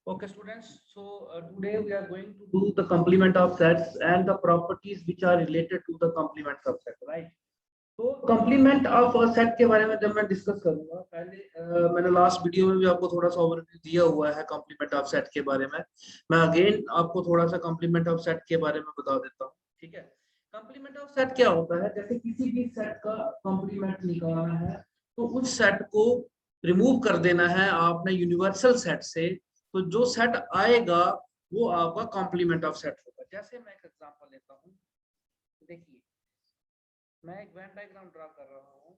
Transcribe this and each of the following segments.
Okay, students. So today we are going to do the complement of sets and the properties which are related to the complement of set, right? तो complement of set के बारे में जब मैं discuss करूंगा, पहले मैंने last video में भी आपको थोड़ा सा ओवरव्यू दिया हुआ है कंप्लीमेंट ऑफ सेट के बारे में। मैं अगेन आपको थोड़ा सा कंप्लीमेंट ऑफ सेट के बारे में बता देता हूँ, ठीक है। कंप्लीमेंट ऑफ सेट क्या होता है? जैसे किसी भी सेट का कंप्लीमेंट निकालना है तो उस सेट को रिमूव कर देना है आपने यूनिवर्सल सेट से, तो जो सेट आएगा वो आपका कॉम्प्लीमेंट ऑफ सेट होगा। जैसे मैं एक एग्जांपल लेता हूँ, देखिए मैं एक वेन डायग्राम ड्रा कर रहा हूँ।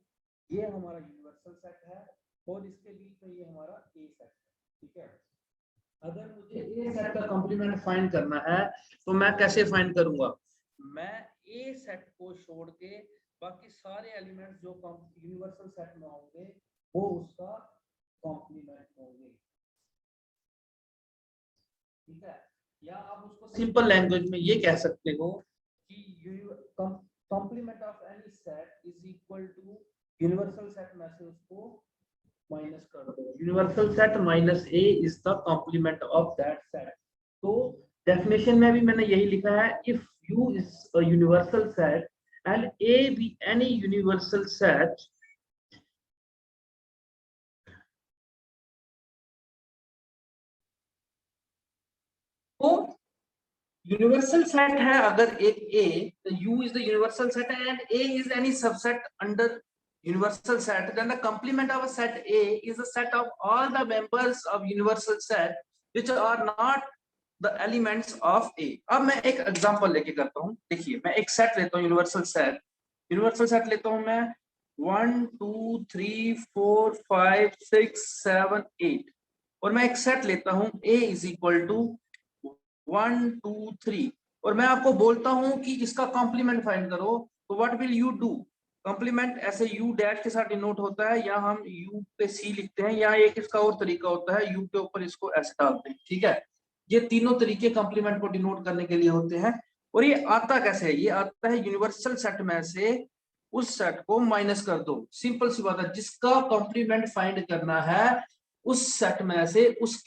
ये हमारा यूनिवर्सल सेट है और इसके बीच में ये हमारा ए सेट है, ठीक है। अगर मुझे ए सेट का कॉम्प्लीमेंट फाइंड करना है तो मैं कैसे फाइंड करूंगा? मैं ए सेट को छोड़ के बाकी सारे एलिमेंट्स जो यूनिवर्सल सेट में होंगे वो उसका कॉम्प्लीमेंट होंगे, ठीक है। या आप उसको सिंपल लैंग्वेज में ये कह सकते हो कि complement of any set is equal to universal set में से उसको माइनस कर दो। universal set minus a is the complement of that set। तो डेफिनेशन में भी मैंने यही लिखा है, if u is a universal set and a be any universal set, तो यूनिवर्सल सेट है अगर एक A, तो U is the universal set and A is any subset under universal set, then the complement of a set A is a set of all the members of universal set which are not the elements of A। अब मैं एक example लेके करता हूँ। देखिए मैं एक set लेता हूँ, यूनिवर्सल सेट लेता हूँ मैं 1 2 3 4 5 6 7 8 और मैं एक सेट लेता हूँ A is equal to 1 2 3 और मैं आपको बोलता हूं कि इसका कॉम्प्लीमेंट फाइंड करो, तो what will you do? Complement ऐसे u डैश के साथ डिनोट होता है, या हम u पे c लिखते हैं, या एक इसका और तरीका होता है u के ऊपर इसको s डालते हैं, ठीक है। ये तीनों तरीके कॉम्प्लीमेंट को डिनोट करने के लिए होते हैं। और ये आता कैसे है? ये आता है यूनिवर्सल सेट में से उस सेट को माइनस कर दो। सिंपल सी बात है, जिसका कॉम्प्लीमेंट फाइंड करना है उस सेट में से उस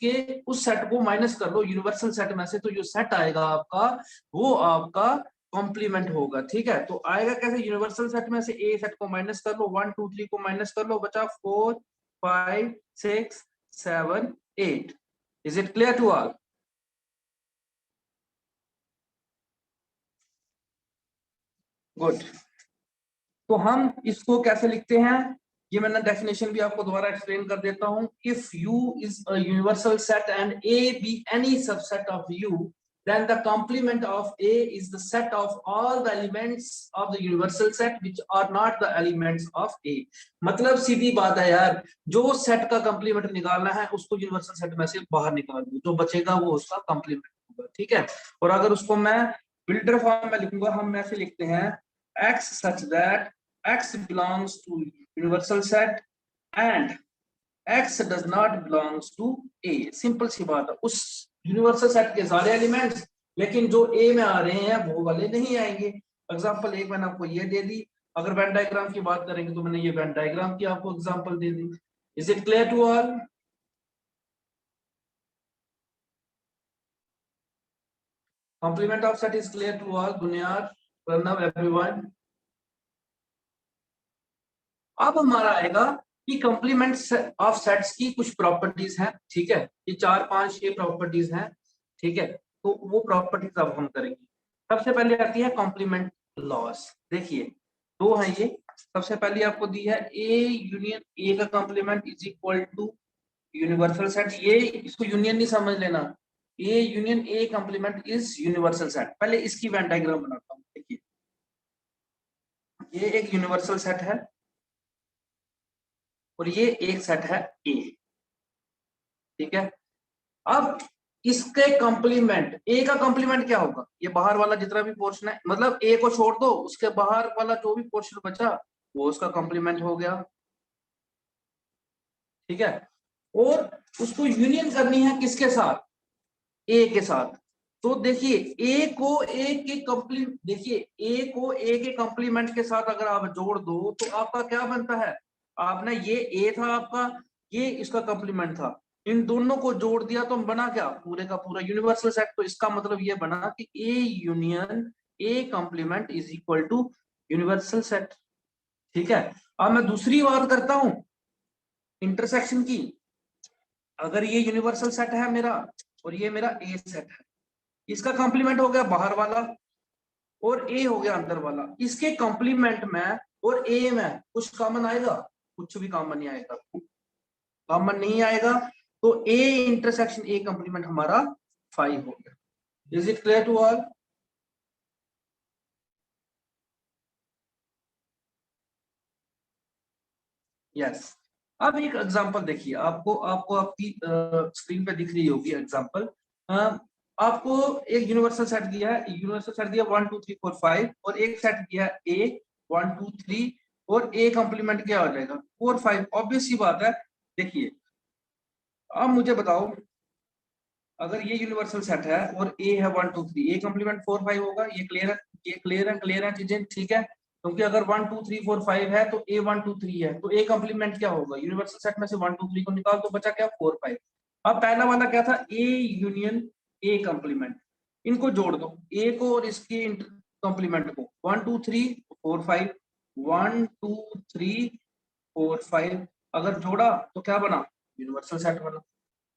सेट को माइनस कर दो यूनिवर्सल सेट में से, तो जो सेट आएगा आपका वो आपका कॉम्प्लीमेंट होगा, ठीक है। तो आएगा कैसे? यूनिवर्सल सेट में से ए सेट को माइनस कर लो, 1 2 3 को माइनस कर लो, बचा 4 5 6 7 8। Is it clear to all? Good. तो हम इसको कैसे लिखते हैं, ये मैंने डेफिनेशन भी आपको दोबारा एक्सप्लेन कर देता हूं। If U is a universal set and A be any subset of U, then the complement of A is the set of all the elements of the universal set which are not the elements of A। मतलब सीधी बात है यार, जो set का complement निकालना है उसको universal set में से बाहर निकाल दो, जो बचेगा वो उसका कंप्लीमेंट होगा, ठीक है। और अगर उसको मैं बिल्डर फॉर्म में लिखूंगा, हम ऐसे लिखते हैं X such that X belongs to universal set and X does not belongs to A। Simple सी बात है, उस यूनिवर्सल सेट के सारे एलिमेंट्स, लेकिन जो A में आ रहे हैं वो वाले नहीं आएंगे। एग्जांपल एक मैंने आपको ये दे दी। अगर वेन डायग्राम की बात करेंगे तो मैंने ये वेन डायग्राम की आपको एग्जांपल दे दी। Is it clear to all? Complement of set is clear to all? Bunyad, Pranav, everyone? अब हमारा आएगा कि कंप्लीमेंट ऑफ सेट्स की कुछ प्रॉपर्टीज हैं, ठीक है। ये 4-5 ये प्रॉपर्टीज हैं, ठीक है। तो वो प्रॉपर्टीज अब हम करेंगे। सबसे पहले आती है कॉम्प्लीमेंट लॉस। देखिए दो है ये। सबसे पहले आपको दी है ए यूनियन ए का complement is equal to universal set. ये इसको यूनियन नहीं समझ लेना, A union A complement is universal set. पहले इसकी वेन डायग्राम बनाता हूँ। देखिए ये एक यूनिवर्सल सेट है और ये एक सेट है ए, ठीक है। अब इसके कंप्लीमेंट, ए का कंप्लीमेंट क्या होगा? ये बाहर वाला जितना भी पोर्शन है, मतलब ए को छोड़ दो, उसके बाहर वाला जो भी पोर्शन बचा वो उसका कंप्लीमेंट हो गया, ठीक है। और उसको यूनियन करनी है किसके साथ? ए के साथ। तो देखिए ए को ए के कंप्लीमेंट, देखिए ए को ए के कंप्लीमेंट के साथ अगर आप जोड़ दो तो आपका क्या बनता है? आपने ये ए था आपका, ये इसका कंप्लीमेंट था, इन दोनों को जोड़ दिया तो बना क्या, पूरे का पूरा यूनिवर्सल सेट। तो इसका मतलब ये बना कि A union A complement is equal to universal set. ठीक है, अब मैं दूसरी बात करता हूं इंटरसेक्शन की। अगर ये यूनिवर्सल सेट है मेरा और ये मेरा ए सेट है, इसका कॉम्प्लीमेंट हो गया बाहर वाला और ए हो गया अंदर वाला। इसके कॉम्प्लीमेंट में और ए में कुछ कॉमन आएगा? कुछ भी कॉमन नहीं आएगा, कॉमन नहीं आएगा। तो ए इंटरसेक्शन ए कॉम्प्लीमेंट हमारा 5 हो गया। Is it clear to all? Yes. अब एक एग्जांपल देखिए, आपको आपको आपकी स्क्रीन पे दिख रही होगी एग्जांपल। आपको एक यूनिवर्सल सेट दिया है, यूनिवर्सल सेट दिया 1 2 3 4 5 और एक सेट दिया ए 1 2 3 और ए कॉम्प्लीमेंट क्या हो जाएगा 4 5। ऑब्वियस सी बात है। देखिए अब मुझे बताओ, अगर ये यूनिवर्सल सेट है और ए है 1 2 3, ए कॉम्प्लीमेंट 4 5 होगा। ये क्लियर है? ये क्लियर है चीजें, ठीक है। क्योंकि अगर 1 2 3 4 5 है तो ए 1 2 3 है, तो ए कॉम्प्लीमेंट क्या होगा? यूनिवर्सल सेट में से 1 2 3 को निकाल तो बचा क्या 4 5। अब पहला वाला क्या था, ए यूनियन ए कॉम्प्लीमेंट। इनको जोड़ दो, ए को और इसके कॉम्प्लीमेंट को, 1 2 3 4 5, 1 2 3 4 5। अगर जोड़ा तो क्या बना? यूनिवर्सल सेट बना।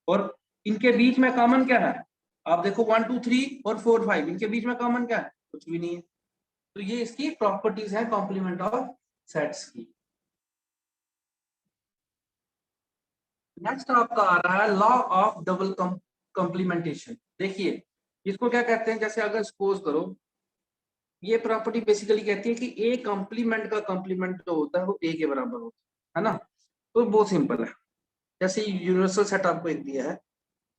और इनके बीच में कॉमन क्या है? आप देखो 1 2 3 और 4 5, इनके बीच में कॉमन क्या है? कुछ भी नहीं है। तो ये इसकी प्रॉपर्टीज है कॉम्प्लीमेंट ऑफ सेट्स की। नेक्स्ट आपका आ रहा है लॉ ऑफ डबल कॉम्प्लीमेंटेशन। देखिए इसको क्या कहते हैं, जैसे अगर सपोज करो, ये प्रॉपर्टी बेसिकली कहती है कि ए कॉम्प्लीमेंट का कॉम्प्लीमेंट जो होता है वो ए के बराबर होता है ना। तो बहुत सिंपल है। जैसे यूनिवर्सल सेट आपको एक दिया है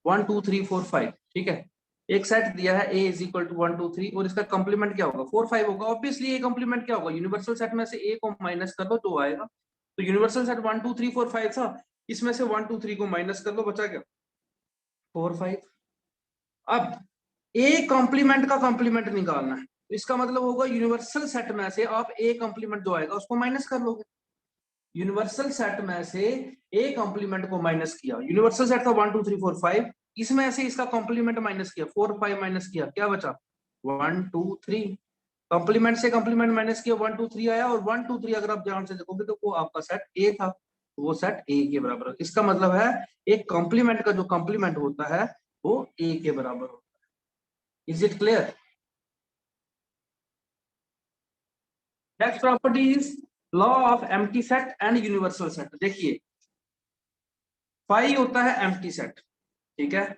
1 2 3 4 5, ठीक है। एक सेट दिया है a इज इक्वल टू 1 2 3 और इसका कंप्लीमेंट क्या होगा 4 5 होगा। ऑब्वियसली ये कंप्लीमेंट क्या होगा? यूनिवर्सल सेट में से a को माइनस कर लो तो आएगा। तो यूनिवर्सल सेट 1 2 3 4 5 था, इसमें से 1 2 3 को माइनस कर लो, बचा क्या 4 5। अब a कॉम्प्लीमेंट का कॉम्प्लीमेंट निकालना है, तो इसका मतलब होगा यूनिवर्सल सेट में से आप a कॉम्प्लीमेंट जो आएगा उसको माइनस कर लोगे। यूनिवर्सल सेट में से ए कॉम्प्लीमेंट को माइनस किया, यूनिवर्सल सेट का 1 2 3 4 5, इसमें से इसका कॉम्प्लीमेंट माइनस किया 4 5 माइनस किया, क्या बचा 1 2 3। कॉम्प्लीमेंट से कॉम्प्लीमेंट माइनस किया 1 2 3 आया, और 1 2 3 अगर आप ध्यान से देखोगे तो वो आपका सेट ए था, तो वो सेट ए के बराबर। इसका मतलब है एक कॉम्प्लीमेंट का जो कॉम्प्लीमेंट होता है वो ए के बराबर होता है। Is it clear? Next property is law of empty set and universal set. देखिए फाई होता है एम्प्टी सेट, ठीक है।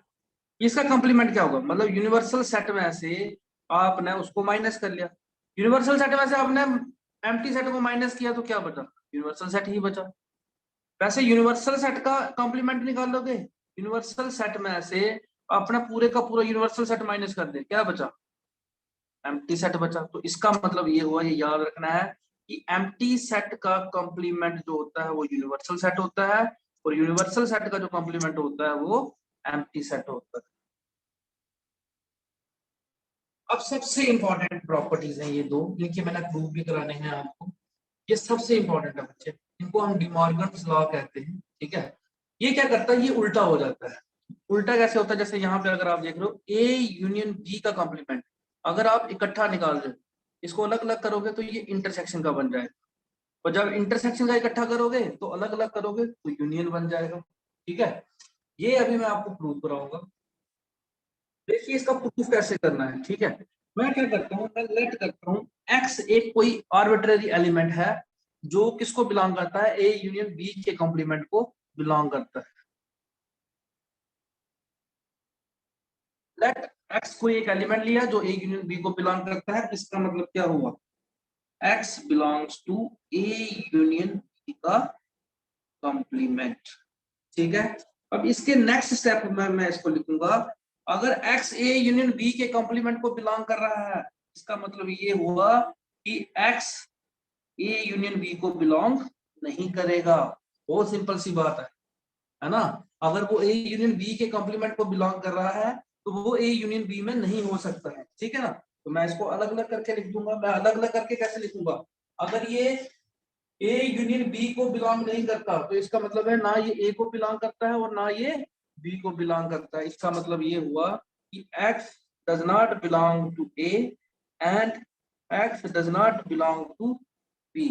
इसका कंप्लीमेंट क्या होगा? मतलब यूनिवर्सल सेट में से आपने उसको माइनस कर लिया, यूनिवर्सल सेट में से आपने एम्प्टी सेट को माइनस किया तो क्या बचा? यूनिवर्सल सेट ही बचा। वैसे यूनिवर्सल सेट का कंप्लीमेंट निकाल लोगे, यूनिवर्सल सेट में से अपना पूरे का पूरा यूनिवर्सल सेट माइनस कर दे, क्या बचा? एम्प्टी सेट बचा। तो इसका मतलब ये हुआ, ये याद रखना है कि एम्प्टी सेट का कंप्लीमेंट जो होता है वो यूनिवर्सल सेट होता है, और यूनिवर्सल सेट का जो कंप्लीमेंट होता है वो एम्प्टी सेट होता है। अब सबसे इंपॉर्टेंट प्रॉपर्टीज हैं ये दो, इनके मैंने प्रूव भी कराने हैं आपको। ये सबसे इंपॉर्टेंट है बच्चे, इनको हम डिमॉर्गन्स लॉ कहते हैं, ठीक है। ये क्या करता है, ये उल्टा हो जाता है। उल्टा कैसे होता है? जैसे यहाँ पे अगर आप देख रहे हो ए यूनियन बी का कॉम्प्लीमेंट, अगर आप इकट्ठा निकाल रहे हो, इसको अलग अलग करोगे तो ये इंटरसेक्शन का बन जाएगा, और जब इंटरसेक्शन का इकट्ठा करोगे तो अलग अलग करोगे तो यूनियन बन जाएगा, ठीक है। ये अभी मैं आपको प्रूव कराऊंगा। देखिए इसका प्रूफ कैसे करना है, ठीक है। मैं क्या करता हूँ, मैं लेट करता हूँ एक्स एक कोई आर्बिट्ररी एलिमेंट है जो किसको बिलोंग करता है, ए यूनियन बी के कॉम्प्लीमेंट को बिलोंग करता है। लेट एक्स कोई एक एलिमेंट लिया जो ए यूनियन बी को बिलोंग करता है, इसका मतलब क्या हुआ, x belongs to A union B का कॉम्प्लीमेंट, ठीक है। अब इसके नेक्स्ट स्टेप में मैं इसको लिखूंगा, अगर x a यूनियन b के कॉम्प्लीमेंट को बिलोंग कर रहा है, इसका मतलब ये हुआ कि x a यूनियन b को बिलोंग नहीं करेगा। बहुत सिंपल सी बात है ना। अगर वो a यूनियन b के कॉम्प्लीमेंट को बिलोंग कर रहा है तो वो a यूनियन b में नहीं हो सकता है, ठीक है ना। तो मैं इसको अलग अलग करके लिख दूंगा। मैं अलग अलग करके कैसे लिखूंगा, अगर ये ए यूनियन बी को बिलोंग नहीं करता तो इसका मतलब है ना ये ए को बिलोंग करता है और ना ये बी को बिलोंग करता है, इसका मतलब ये हुआ कि x does not belong to A and x does not belong to B.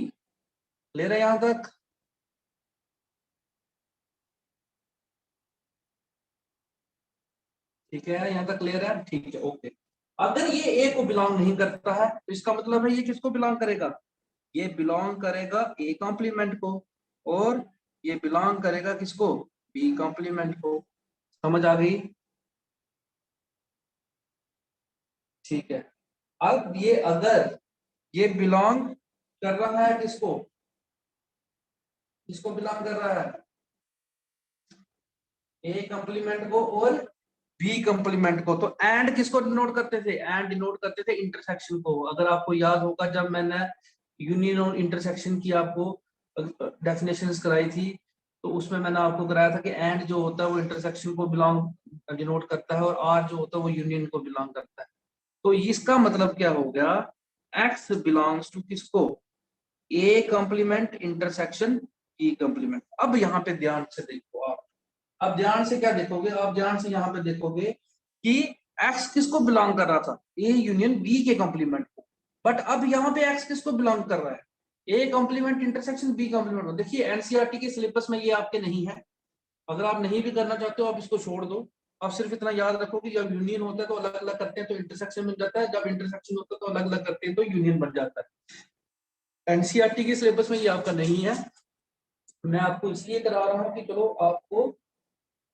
ले रहे यहां तक? ठीक है, यहाँ तक क्लियर है? ठीक है, ओके। अगर ये ए को बिलोंग नहीं करता है तो इसका मतलब है ये किसको बिलोंग करेगा? ये बिलोंग करेगा ए कॉम्प्लीमेंट को, और ये बिलोंग करेगा किसको? बी कॉम्प्लीमेंट को। समझ आ गई? ठीक है। अब ये अगर ये बिलोंग कर रहा है किसको? किसको बिलोंग कर रहा है? ए कॉम्प्लीमेंट को और बी कॉम्प्लीमेंट को। तो एंड किसको डिनोट करते थे? एंड डिनोट करते थे इंटरसेक्शन को। अगर आपको याद होगा जब मैंने यूनियन और इंटरसेक्शन की आपको डेफिनेशंस कराई थी, तो उसमें मैंने आपको कराया था कि एंड जो होता है वो इंटरसेक्शन को बिलोंग डिनोट करता है, और आर जो होता है वो यूनियन को बिलोंग करता है। तो इसका मतलब क्या हो गया? एक्स बिलोंग्स टू किसको? A complement intersection B complement. अब यहाँ पे ध्यान से देखो आप, अब ध्यान से क्या देखोगे? आप ध्यान से यहाँ पे देखोगे कि एक्स किसको बिलोंग कर रहा था? ए यूनियन बी के कॉम्प्लीमेंट को। बट अब यहाँ पे एक्स किसको बिलोंग कर रहा है? A complement intersection B complement. देखिए एनसीईआरटी के सिलेबस में ये आपके नहीं है। अगर आप नहीं भी करना चाहते हो आप इसको छोड़ दो। आप सिर्फ इतना याद रखो कि जब यूनियन होता है तो अलग अलग करते हैं तो इंटरसेक्शन बन जाता है, जब इंटरसेक्शन होता है तो अलग अलग करते हैं तो यूनियन बन जाता है। एनसीईआरटी के सिलेबस में ये आपका नहीं है। मैं आपको इसलिए करा रहा हूँ कि चलो आपको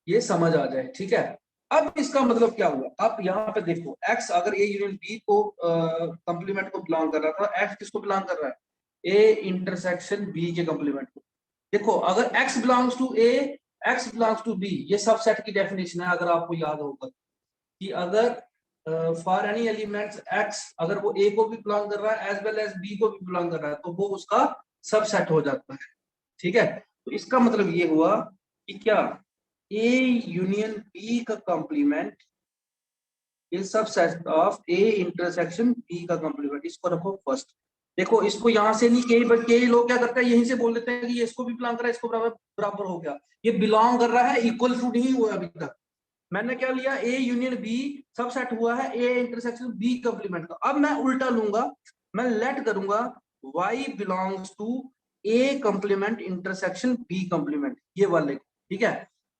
ये समझ आ जाए, ठीक है। अब इसका मतलब क्या हुआ? अब यहाँ पे देखो, एक्स अगर ए यूनियन बी को कंप्लीमेंट को बिलोंग कर रहा था, एक्स किसको बिलोंग कर रहा है? ए इंटरसेक्शन बी के कंप्लीमेंट को। देखो अगर x belongs to A, x belongs to B, ये सबसेट की डेफिनेशन है अगर आपको याद होगा कि अगर फॉर एनी एलिमेंट्स एक्स अगर वो ए को भी बिलोंग कर रहा है एज वेल एज बी को भी बिलोंग कर रहा है तो वो उसका सबसेट हो जाता है, ठीक है। तो इसका मतलब ये हुआ कि क्या ए यूनियन बी का complement is subset of A intersection B का कॉम्प्लीमेंट। इसको रखो फर्स्ट। देखो इसको यहां से नहीं, कई लोग क्या करते हैं यहीं से बोल देते हैं कि ये इसको भी बिलोंग कर रहा है, इसको बराबर बराबर हो गया। ये बिलोंग कर रहा है, इक्वल टू नहीं हुआ अभी तक। मैंने क्या लिया? ए यूनियन बी सबसेट हुआ है ए इंटरसेक्शन बी कॉम्प्लीमेंट का। अब मैं उल्टा लूंगा, मैं लेट करूंगा y belongs to A complement intersection B complement, ये वाले, ठीक है।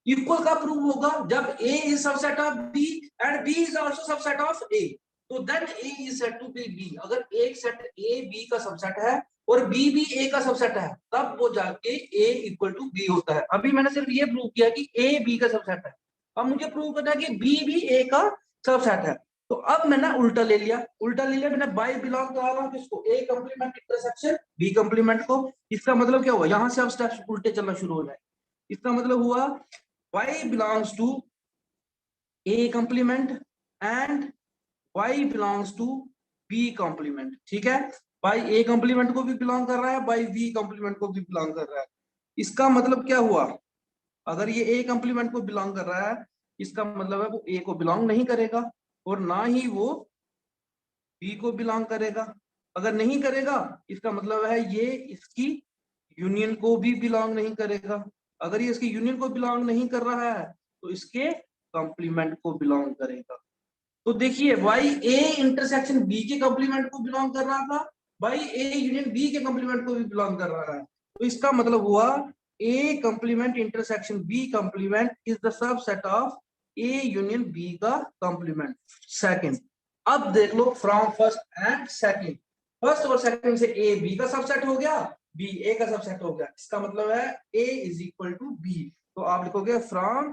इक्वल का प्रूव होगा जब a is subset of b and b is also subset of a, तो then a is said to be b। अगर एक सेट a b का सबसेट है और b भी a का सबसेट है तब वो जाके a इक्वल टू b होता है। अभी मैंने सिर्फ ये प्रूव किया कि a b का सबसेट है, अब मुझे प्रूव करना है कि b भी a का सबसेट है। तो अब मैंने उल्टा ले लिया, मैंने बाय बिलोंग करा रहा हूं किसको? A complement intersection B complement को। इसका मतलब क्या हुआ? यहां से अब स्टेप्स उल्टे चलना शुरू हो जाए। इसका मतलब हुआ y belongs to a complement and y belongs to b complement, ठीक है। y a complement को भी बिलोंग कर रहा है, y b complement को भी बिलोंग कर रहा है। इसका मतलब क्या हुआ? अगर ये a complement को बिलोंग कर रहा है इसका मतलब है वो a को बिलोंग नहीं करेगा और ना ही वो b को बिलोंग करेगा। अगर नहीं करेगा इसका मतलब है ये इसकी यूनियन को भी बिलोंग नहीं करेगा। अगर ये इसकी यूनियन को बिलोंग नहीं कर रहा है तो इसके कॉम्प्लीमेंट को बिलोंग करेगा। तो देखिए वाई ए इंटरसेक्शन बी के कॉम्प्लीमेंट को बिलोंग कर रहा था, वाई ए यूनियन बी के कॉम्प्लीमेंट को भी बिलोंग कर रहा है। तो इसका मतलब हुआ A complement intersection B complement is the subset of A union B का कॉम्प्लीमेंट। सेकंड, अब देख लो from first and second, first और सेकंड से ए बी का सबसेट हो गया, बी ए का सबसेट हो गया। इसका मतलब है A is equal to B. तो आप लिखोगे from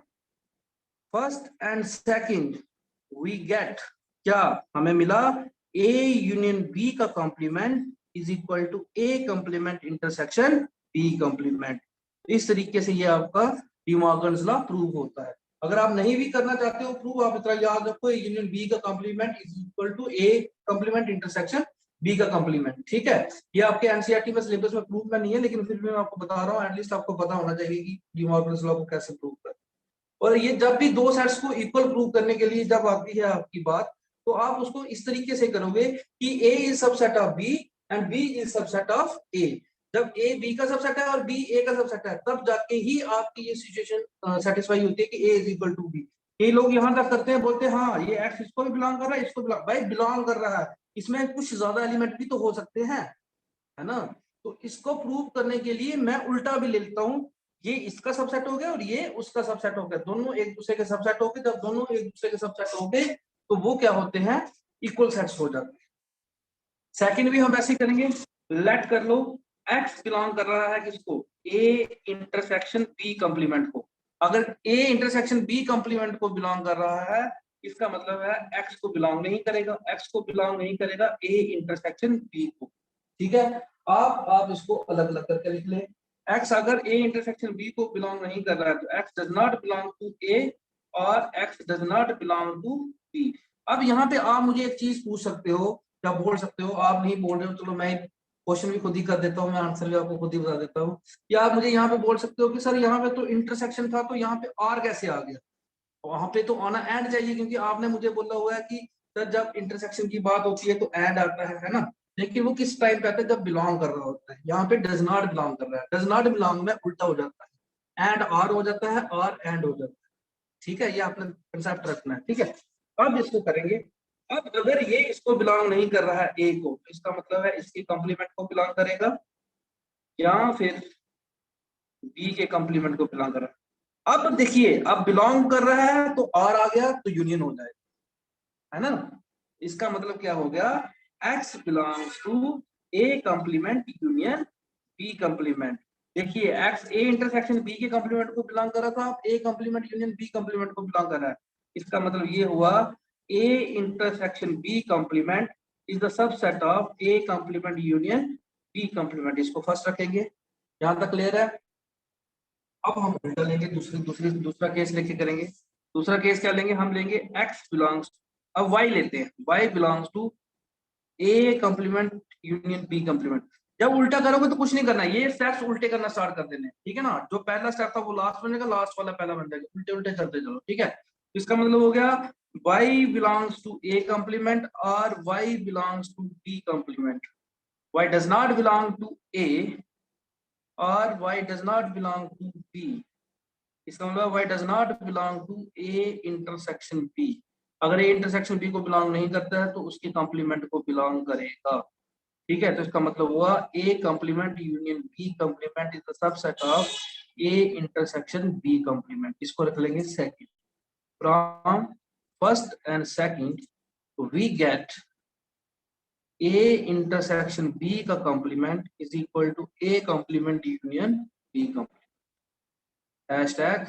first and second we get, क्या हमें मिला? ए यूनियन बी का complement is equal to A complement intersection B complement. इस तरीके से ये आपका डी मॉर्गन्स लॉ प्रूव होता है। अगर आप नहीं भी करना चाहते हो प्रूव, आप इतना याद रखो ए यूनियन बी का complement is equal to A complement intersection B का कॉम्प्लीमेंट, ठीक है। ये आपके एनसीईआरटी में सिलेबस में प्रूव में नहीं है लेकिन फिर भी मैं आपको बता रहा हूँ, एटलीस्ट आपको पता होना चाहिए कि डी मॉर्गन्स लॉ को कैसे प्रूव करें। और ये जब भी दो सेट्स को इक्वल प्रूव करने के लिए जब आती है आपकी बात, तो आप उसको इस तरीके से करोगे कि A is subset of B and B is subset of A. जब ए बी का सबसेट है और बी ए का सबसेट है, तब जाके ही आपकी ये सिचुएशन सेटिस्फाई होती है कि A is equal to B. ये लोग यहाँ तक करते हैं, बोलते हैं हाँ ये एक्स इसको भी बिलोंग कर रहा है, इसको बिलोंग, भाई बिलोंग कर रहा है, इसमें कुछ ज्यादा एलिमेंट भी तो हो सकते हैं, है ना। तो इसको प्रूव करने के लिए मैं उल्टा भी ले लेता हूँ, ये इसका सबसेट हो गया और ये उसका सबसेट हो गया, दोनों एक दूसरे के सबसेट हो गए। जब दोनों एक दूसरे के सबसेट हो गए तो वो क्या होते हैं, इक्वल सेट्स हो जाते हैं। सेकंड भी हम ऐसे ही करेंगे, लेट कर लो x बिलोंग कर रहा है किसको, a इंटरसेक्शन b कंप्लीमेंट को। अगर a इंटरसेक्शन b कंप्लीमेंट को बिलोंग कर रहा है, इसका मतलब है x को बिलोंग नहीं करेगा, x को बिलोंग नहीं करेगा a इंटरसेक्शन b को। ठीक है, आप इसको अलग अलग करके लिख ले। x अगर a इंटरसेक्शन b को बिलोंग नहीं कर रहा है तो x does not belong to a और x does not belong to b। अब यहाँ पे आप मुझे एक चीज पूछ सकते हो या बोल सकते हो, आप नहीं बोल रहे हो, चलो मैं क्वेश्चन भी खुद ही कर देता हूँ, मैं आंसर भी आपको खुद ही बता देता हूँ। या आप मुझे यहाँ पे बोल सकते हो कि सर यहाँ पे तो इंटरसेक्शन था, तो यहाँ पे आर कैसे आ गया, वहां पे तो आना एंड चाहिए, क्योंकि आपने मुझे बोला हुआ है कि सर जब इंटरसेक्शन की बात होती है तो एंड आता है ना। लेकिन वो किस टाइम पे आता है, जब बिलोंग कर रहा होता है। यहाँ पे डज नॉट बिलोंग कर रहा है, डज नॉट बिलोंग में उल्टा हो जाता है, एंड आर हो जाता है, आर एंड हो जाता है। ठीक है, ये आपने कंसेप्ट रखना है। ठीक है, अब इसको करेंगे। अब अगर ये इसको बिलोंग नहीं कर रहा है ए को, तो इसका मतलब है इसके कॉम्प्लीमेंट को बिलोंग करेगा या फिर बी के कॉम्प्लीमेंट को बिलोंग कर रहा है। अब देखिए, अब बिलोंग कर रहा है तो आर आ गया तो यूनियन हो जाएगा, है ना। इसका मतलब क्या हो गया, x belongs to A complement union B complement. देखिए x ए इंटरसेक्शन बी के कॉम्प्लीमेंट को बिलोंग कर रहा था, अब A complement union B complement को बिलोंग कर रहा है। इसका मतलब ये हुआ A intersection B complement is the subset of A complement union B complement. इसको फर्स्ट रखेंगे, यहां तक क्लियर है। अब हम उल्टा लेंगे, दूसरा केस लेके करेंगे। दूसरा केस क्या लेंगे, हम लेंगे x बिलोंग्स, अब y लेते हैं, y belongs to A complement union B complement. जब उल्टा करोगे तो कुछ नहीं करना, ये स्टेप्स उल्टे करना स्टार्ट कर देने, ठीक है ना। जो पहला स्टेप था वो लास्ट बनेगा, लास्ट वाला पहला बन जाएगा, उल्टे उल्टे करते चलो। ठीक है, इसका मतलब हो गया y belongs to A complement और y belongs to B complement, y does not belong to A और y does not belong to b। इसका मतलब y does not belong to A intersection b। अगर ए इंटरसेक्शन b को belong नहीं करता है तो उसके कॉम्प्लीमेंट को बिलोंग करेगा। ठीक है, तो इसका मतलब हुआ A complement union B complement is the subset of A intersection B complement. इसको रख लेंगे second. From first and second we get A intersection B का complement is equal to A complement union B complement. Hashtag